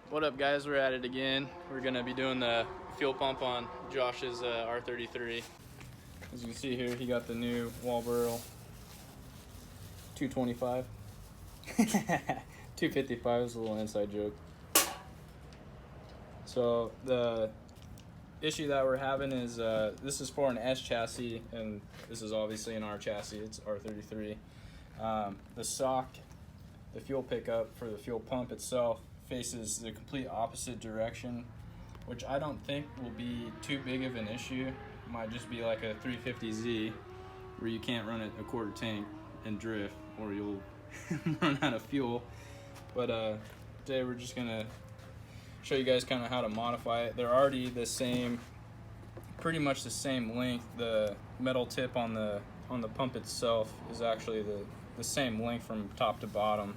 What up, guys? We're at it again. We're gonna be doing the fuel pump on Josh's R33. As you can see here, he got the new Walboro 225. 255 is a little inside joke. So the issue that we're having is this is for an S chassis, and this is obviously an R chassis. It's R33. The sock, the fuel pickup for the fuel pump itself, faces the complete opposite direction, which I don't think will be too big of an issue. It might just be like a 350Z where you can't run it a quarter tank and drift, or you'll run out of fuel. But today we're just gonna show you guys kind of how to modify it. They're already the same, pretty much the same length. The metal tip on the pump itself is actually the same length from top to bottom.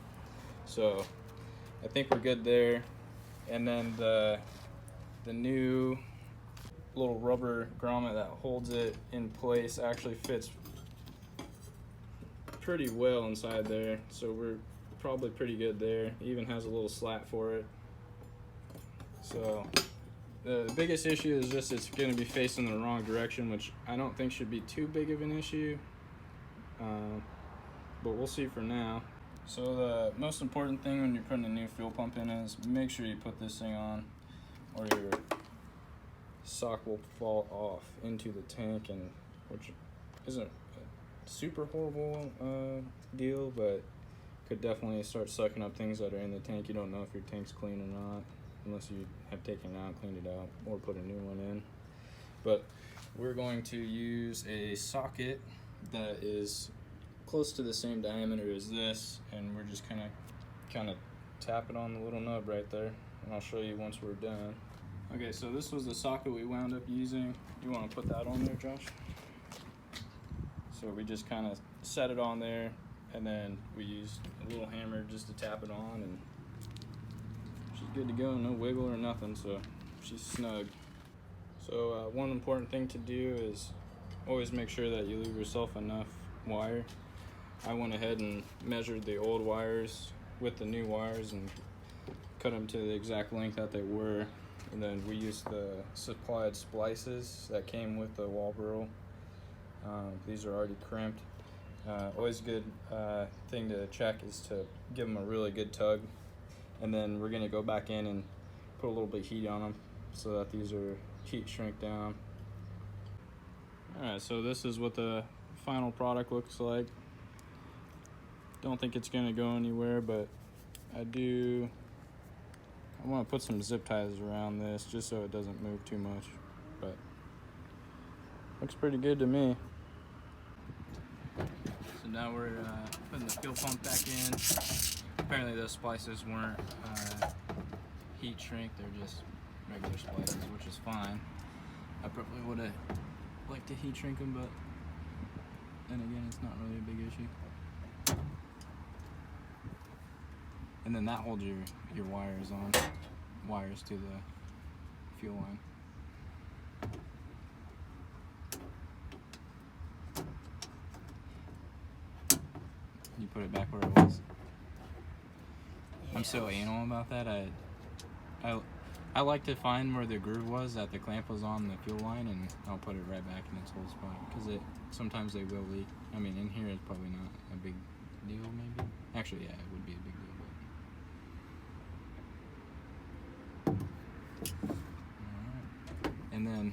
So I think we're good there. And then the new little rubber grommet that holds it in place actually fits pretty well inside there. So we're probably pretty good there. It even has a little slat for it. So the biggest issue is just it's going to be facing the wrong direction, which I don't think should be too big of an issue. But we'll see for now. So the most important thing when you're putting a new fuel pump in is make sure you put this thing on, or your sock will fall off into the tank, and which isn't a super horrible deal, but could definitely start sucking up things that are in the tank. You don't know if your tank's clean or not unless you have taken it out, cleaned it out, or put a new one in. But we're going to use a socket that is close to the same diameter as this, and we're just kind of tap it on the little nub right there, and I'll show you once we're done. Okay, so this was the socket we wound up using. You want to put that on there, Josh? So we just kind of set it on there, and then we used a little hammer just to tap it on, and she's good to go. No wiggle or nothing, so she's snug. So one important thing to do is always make sure that you leave yourself enough wire. I went ahead and measured the old wires with the new wires and cut them to the exact length that they were. And then we used the supplied splices that came with the Walboro. These are already crimped. Always a good thing to check is to give them a really good tug. And then we're gonna go back in and put a little bit of heat on them so that these are heat shrink down. Alright, so this is what the final product looks like. Don't think it's gonna go anywhere, but I want to put some zip ties around this just so it doesn't move too much, but looks pretty good to me. So now we're putting the fuel pump back in. Apparently those splices weren't heat shrink, they're just regular splices, which is fine. I probably would have liked to heat shrink them, but then again, it's not really a big issue. And then that holds your wires to the fuel line. You put it back where it was. I'm so anal about that. I like to find where the groove was that the clamp was on the fuel line, and I'll put it right back in its whole spot, because sometimes they will leak. I mean, in here it's probably not a big deal, maybe. Actually, yeah, it would be a big deal. Alright, and then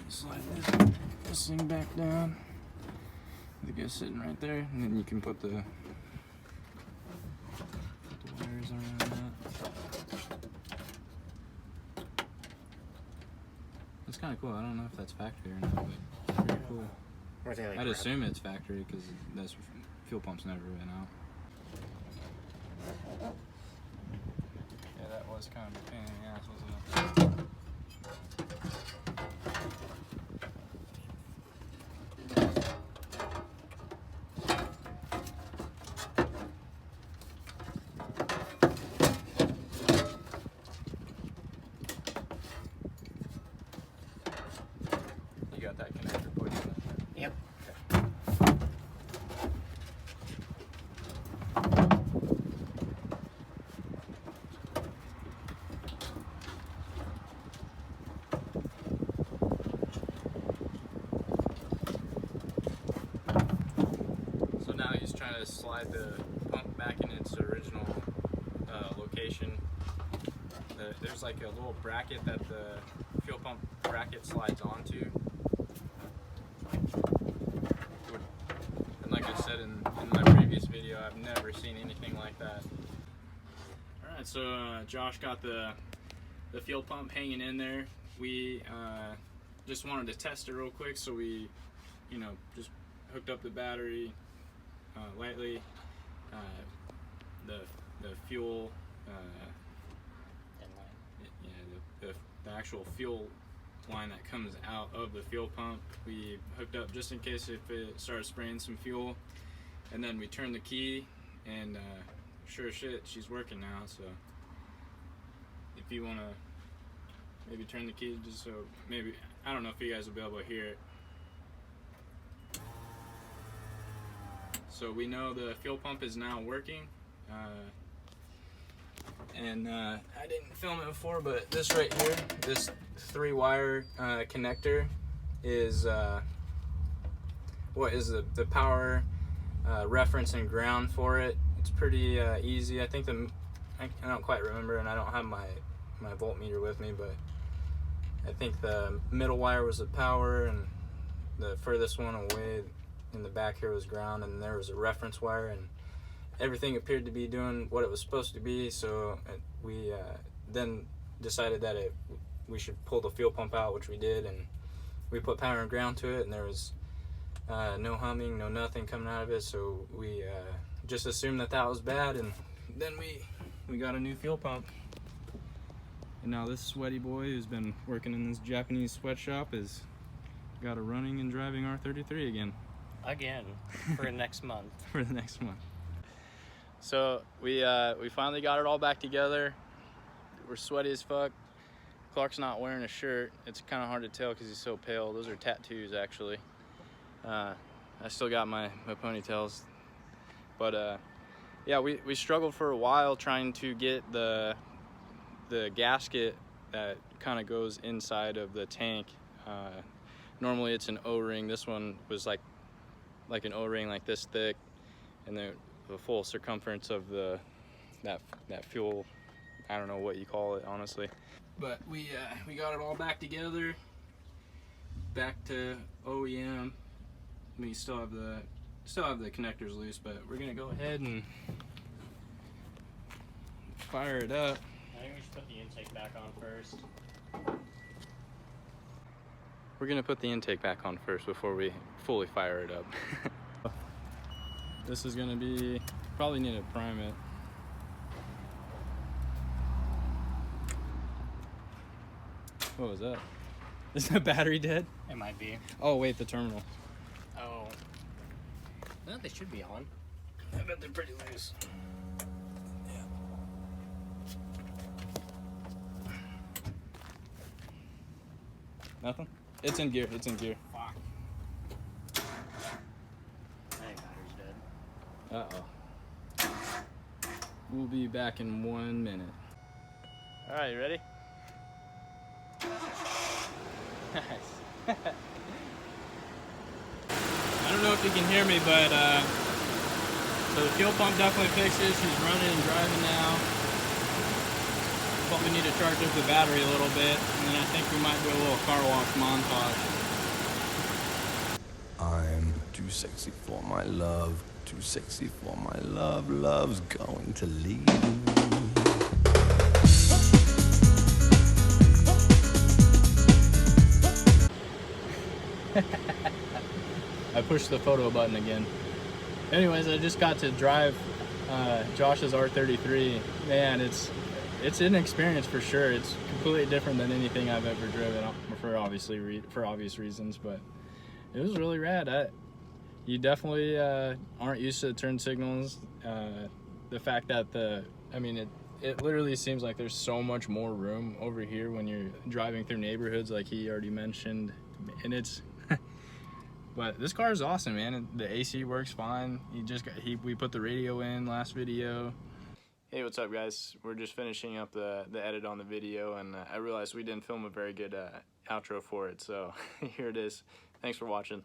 slide this thing back down. It goes sitting right there, and then you can put the wires around that. It's kind of cool. I don't know if that's factory or not, but it's pretty cool. I'd assume it's factory because that's fuel pump's never been out. Yeah, that was kind of a pain in the ass, wasn't it? You got that connector put in there? Yep. try to slide the pump back in its original location. There's like a little bracket that the fuel pump bracket slides onto. And like I said in my previous video, I've never seen anything like that. Alright, so Josh got the fuel pump hanging in there. We just wanted to test it real quick, so we, just hooked up the battery lightly. The fuel, the actual fuel line that comes out of the fuel pump, we hooked up just in case if it started spraying some fuel. And then we turned the key, and sure as shit, she's working now. So if you want to maybe turn the key, just so maybe, I don't know if you guys will be able to hear it. So we know the fuel pump is now working. And I didn't film it before, but this right here, this 3-wire connector is what is the power reference and ground for it. It's pretty easy. I think I don't quite remember, and I don't have my voltmeter with me, but I think the middle wire was the power, and the furthest one away in the back here was ground, and there was a reference wire, and everything appeared to be doing what it was supposed to be. So we then decided that we should pull the fuel pump out, which we did, and we put power and ground to it, and there was no humming, no nothing coming out of it. So we just assumed that was bad, and then we got a new fuel pump. And now this sweaty boy who's been working in this Japanese sweatshop has got a running and driving R33 again. Again, for next month. For the next month. So we finally got it all back together. We're sweaty as fuck. Clark's not wearing a shirt. It's kind of hard to tell because he's so pale. Those are tattoos, actually. I still got my ponytails. But yeah, we struggled for a while trying to get the gasket that kind of goes inside of the tank. Normally it's an O-ring. This one was like an O-ring like this thick, and the full circumference of that fuel, I don't know what you call it, honestly. But we got it all back together, back to OEM. We still have the connectors loose, but we're gonna go ahead and fire it up. I think we should put the intake back on first. We're gonna put the intake back on first before we fully fire it up. This is gonna be, probably need to prime it. What was that? Is the battery dead? It might be. Oh wait, the terminal. Oh. No, they should be on. I bet they're pretty loose. Yeah. Nothing? It's in gear, it's in gear. Fuck. I think battery's dead. Uh-oh. We'll be back in 1 minute. All right, you ready? Nice. I don't know if you can hear me, but so the fuel pump definitely fixes. She's running and driving now. But we need to charge up the battery a little bit, and then I think we might do a little car wash montage. I'm too sexy for my love, too sexy for my love, love's going to leave. I pushed the photo button again. Anyways, I just got to drive Josh's R33. Man, it's an experience for sure. It's completely different than anything I've ever driven, for obvious reasons, but it was really rad. You definitely aren't used to the turn signals. The fact that it literally seems like there's so much more room over here when you're driving through neighborhoods, like he already mentioned, and it's but this car is awesome, man. The AC works fine. We put the radio in last video. Hey, what's up, guys? We're just finishing up the edit on the video, and I realized we didn't film a very good outro for it, so here it is. Thanks for watching.